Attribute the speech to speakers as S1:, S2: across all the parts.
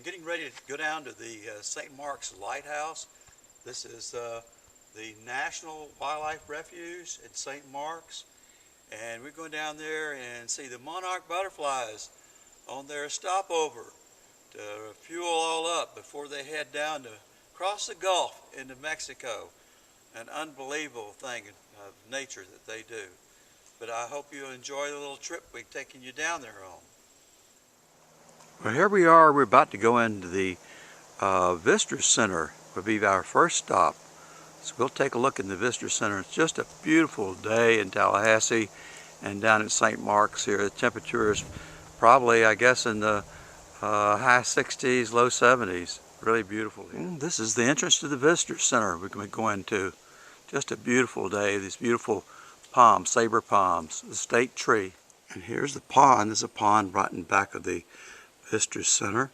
S1: getting ready to go down to the St. Mark's Lighthouse. This is the National Wildlife Refuge at St. Mark's, and we're going down there and see the monarch butterflies on their stopover to fuel all up before they head down to cross the Gulf into Mexico. An unbelievable thing of nature that they do. But I hope you enjoy the little trip we're taking you down there on. Well, here we are. We're about to go into the Visitor Center. Will be our first stop. So we'll take a look in the Visitor Center. It's just a beautiful day in Tallahassee and down at St. Mark's here. The temperature is probably, I guess, in the high 60s, low 70s. Really beautiful here. This is the entrance to the Visitor Center we're going to go into. Just a beautiful day. These beautiful palms, saber palms, the state tree. And here's the pond. There's a pond right in back of the Visitor Center.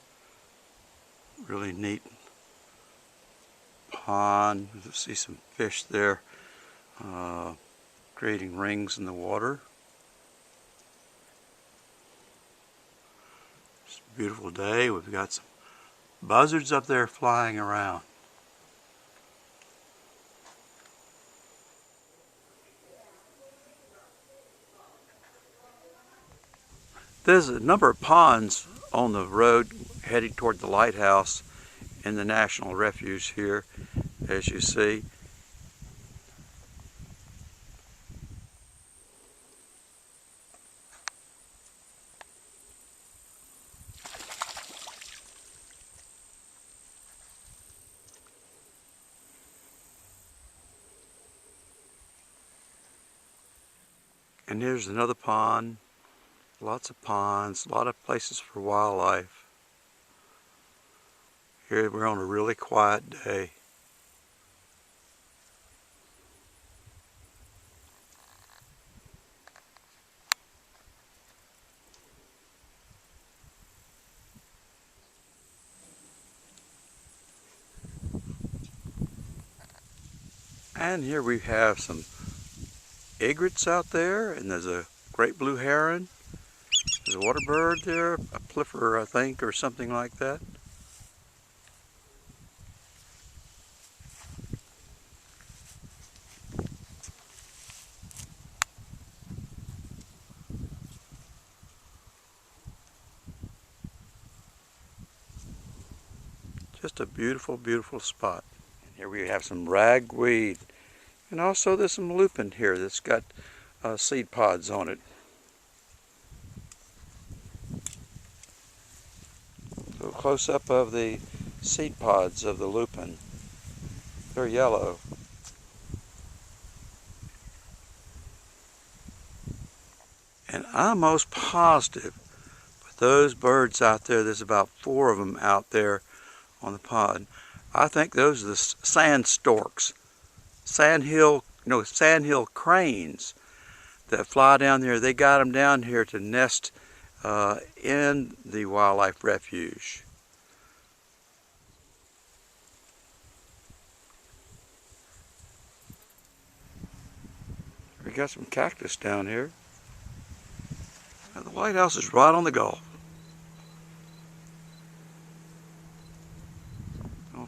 S1: Really neat pond. You see some fish there creating rings in the water. It's a beautiful day. We've got some buzzards up there flying around. There's a number of ponds on the road heading toward the lighthouse in the National Refuge here, as you see. And here's another pond. Lots of ponds, a lot of places for wildlife. Here we're on a really quiet day. And here we have some egrets out there, and there's a great blue heron. There's a water bird there, a plifer, I think, or something like that. Just a beautiful, beautiful spot. And here we have some ragweed. And also there's some lupin here that's got seed pods on it. So a close-up of the seed pods of the lupin. They're yellow. And I'm most positive with those birds out there, there's about 4 of them out there on the pond. I think those are the sand storks, sandhill cranes that fly down there. They got them down here to nest in the wildlife refuge. We got some cactus down here. And the lighthouse is right on the Gulf.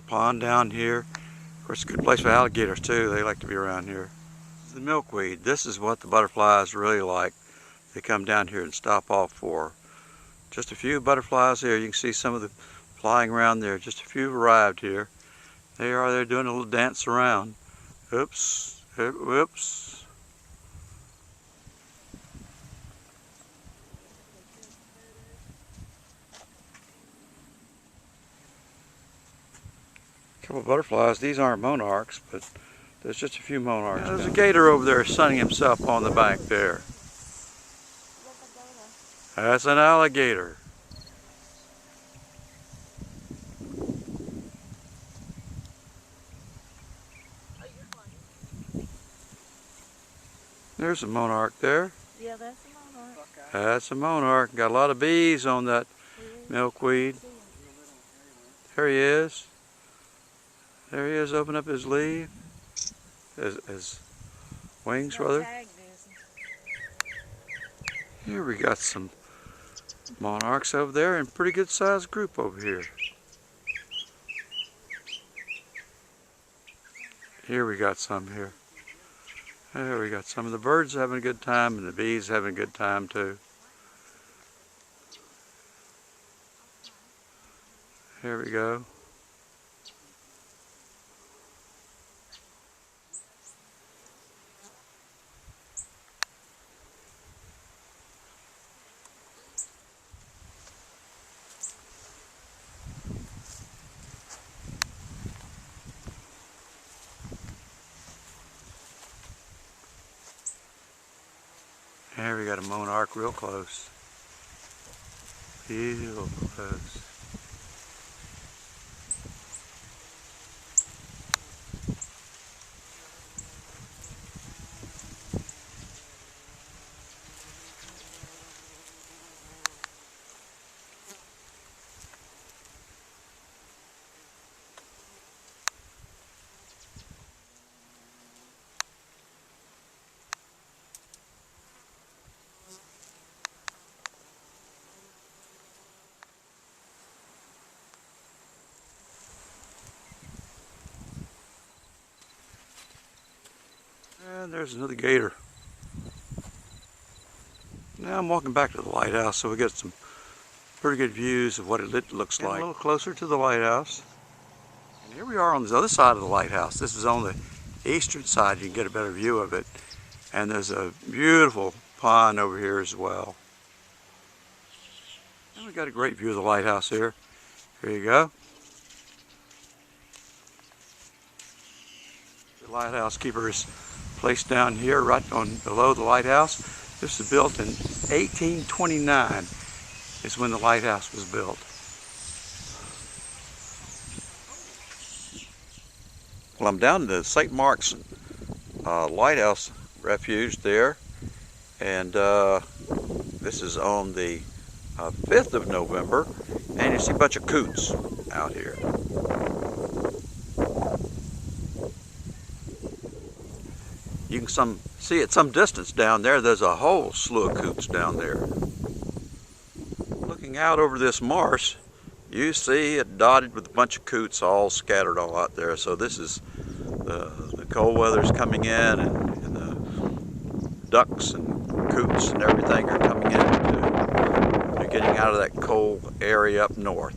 S1: Pond down here. Of course, it's a good place for alligators too. They like to be around here. The milkweed. This is what the butterflies really like. They come down here and stop off for. Just a few butterflies here. You can see some of them flying around there. Just a few arrived here. They are. They're doing a little dance around. Oops. Whoops. Couple of butterflies. These aren't monarchs, but there's just a few monarchs. Yeah, there's a gator over there sunning himself on the bank there. That's an alligator. There's a monarch there.
S2: Yeah, that's a monarch.
S1: That's a monarch. Got a lot of bees on that milkweed. There he is. There he is, open up his leaf, his wings rather. Here we got some monarchs over there, and pretty good sized group over here. Here we got some here. There we got some of the birds having a good time, and the bees having a good time too. Here we go. There we got a monarch real close. Real close. And there's another gator. Now I'm walking back to the lighthouse, so we got some pretty good views of what it looks like. A little closer to the lighthouse. And here we are on the other side of the lighthouse. This is on the eastern side. You can get a better view of it. And there's a beautiful pond over here as well. And we got a great view of the lighthouse here. Here you go. The lighthouse keeper is placed down here right on below the lighthouse. This was built in 1829 is when the lighthouse was built. Well, I'm down to the St. Mark's Lighthouse Refuge there, and this is on the 5th of November, and you see a bunch of coots out here. You can see at some distance down there, there's a whole slew of coots down there. Looking out over this marsh, you see it dotted with a bunch of coots all scattered all out there. So this is the cold weather's coming in, and the ducks and coots and everything are coming in too. They're getting out of that cold area up north.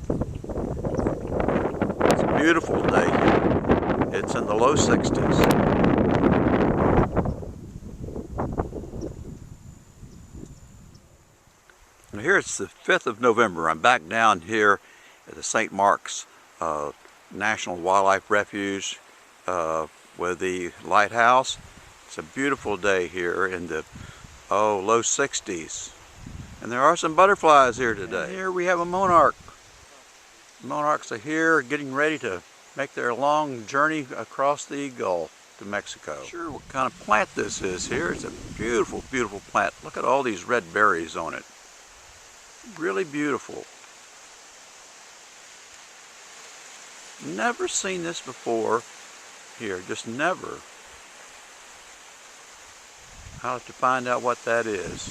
S1: It's a beautiful day here. It's in the low 60s. Here it's the 5th of November. I'm back down here at the St. Mark's National Wildlife Refuge with the lighthouse. It's a beautiful day here in the low 60s. And there are some butterflies here today. And here we have a monarch. Monarchs are here getting ready to make their long journey across the Gulf to Mexico. Not sure what kind of plant this is here. It's a beautiful, beautiful plant. Look at all these red berries on it. Really beautiful. Never seen this before here, just never. I'll have to find out what that is.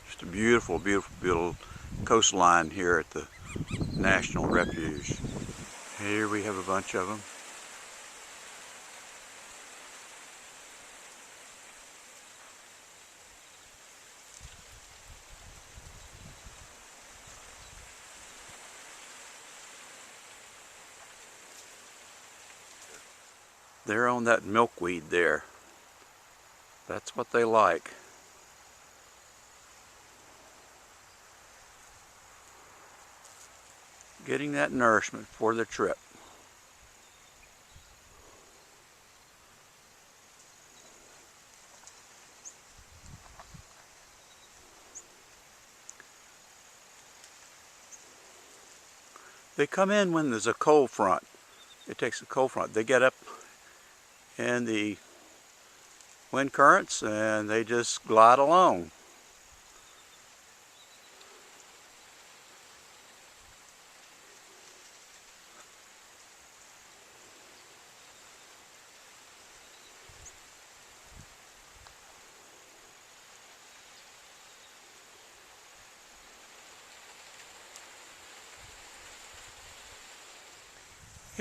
S1: Just a beautiful, beautiful, beautiful coastline here at the National Refuge. Here we have a bunch of them. They're on that milkweed there. That's what they like. Getting that nourishment for the trip. They come in when there's a cold front. It takes a cold front. They get up in the wind currents and they just glide along.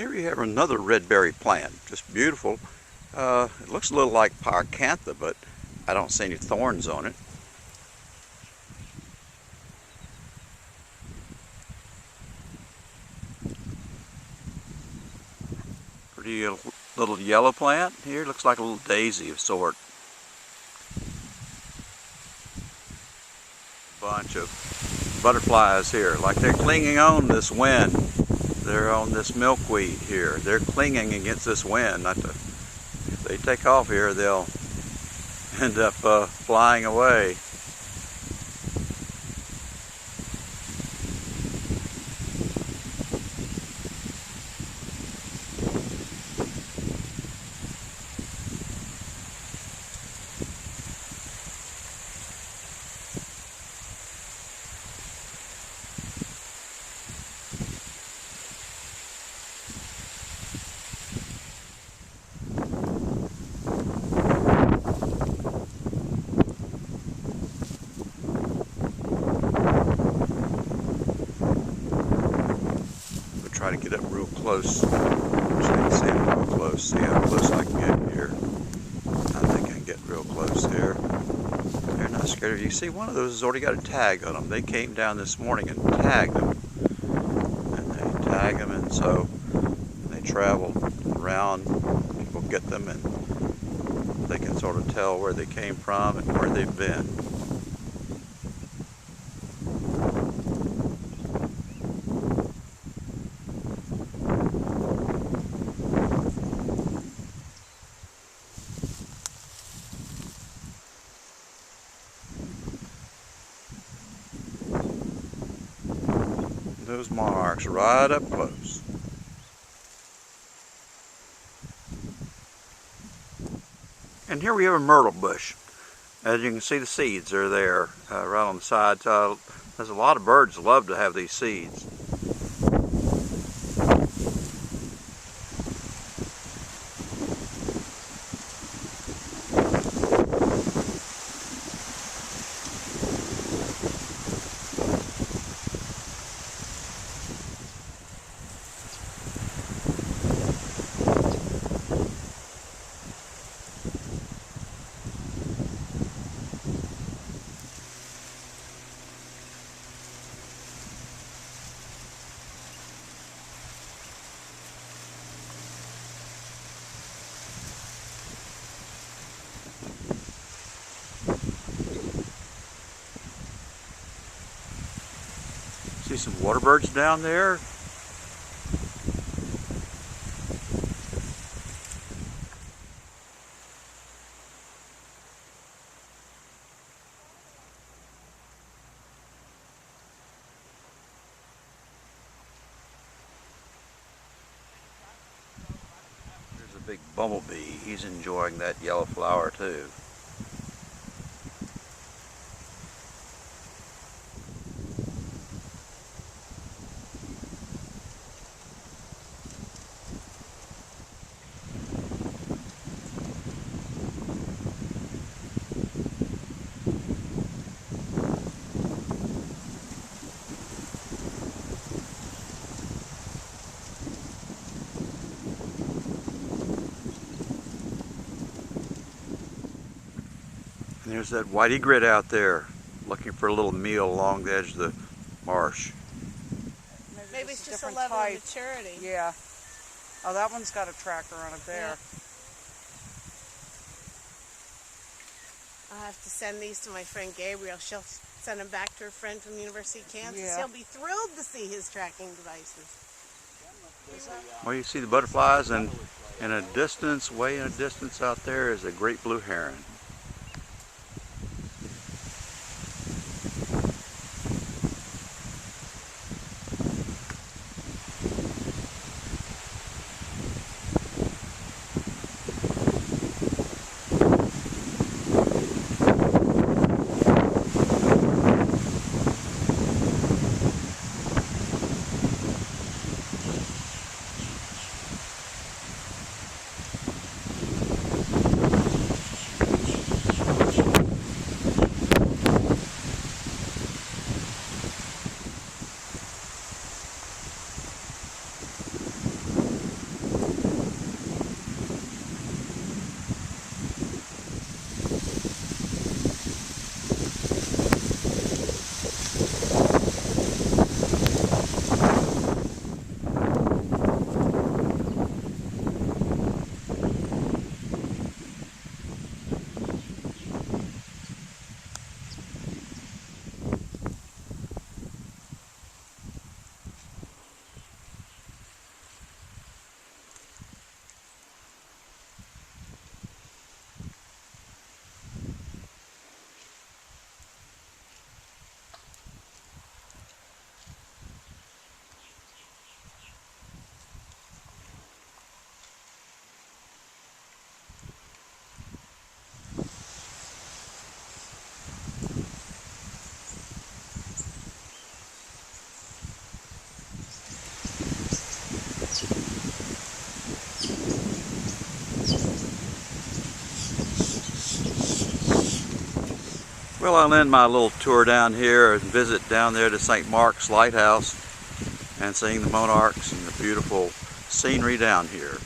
S1: Here we have another red berry plant, just beautiful. It looks a little like pyracantha, but I don't see any thorns on it. Pretty little yellow plant here, looks like a little daisy of sort. Bunch of butterflies here, like they're clinging on this wind. They're on this milkweed here. They're clinging against this wind. If they take off here, they'll end up flying away. Try to get up real close so you can see them real close. See how close I can get here. I think I can get real close here. They're not scared of you. See, one of those has already got a tag on them. They came down this morning and tagged them. And they tag them, and so they travel around. People get them, and they can sort of tell where they came from and where they've been. Those monarchs right up close. And here we have a myrtle bush. As you can see, the seeds are there right on the side. There's a lot of birds that love to have these seeds. See some water birds down there. There's a big bumblebee. He's enjoying that yellow flower too. And there's that white egret out there looking for a little meal along the edge of the marsh.
S2: Maybe it's just a level of maturity.
S3: Yeah. Oh, that one's got a tracker on it there.
S2: Yeah. I'll have to send these to my friend Gabriel. She'll send them back to her friend from the University of Kansas.
S3: Yeah.
S2: He'll be thrilled to see his tracking devices.
S1: Well, you see the butterflies, and in a distance, way in a distance out there is a great blue heron. Well, I'll end my little tour down here and visit down there to St. Mark's Lighthouse and seeing the monarchs and the beautiful scenery down here.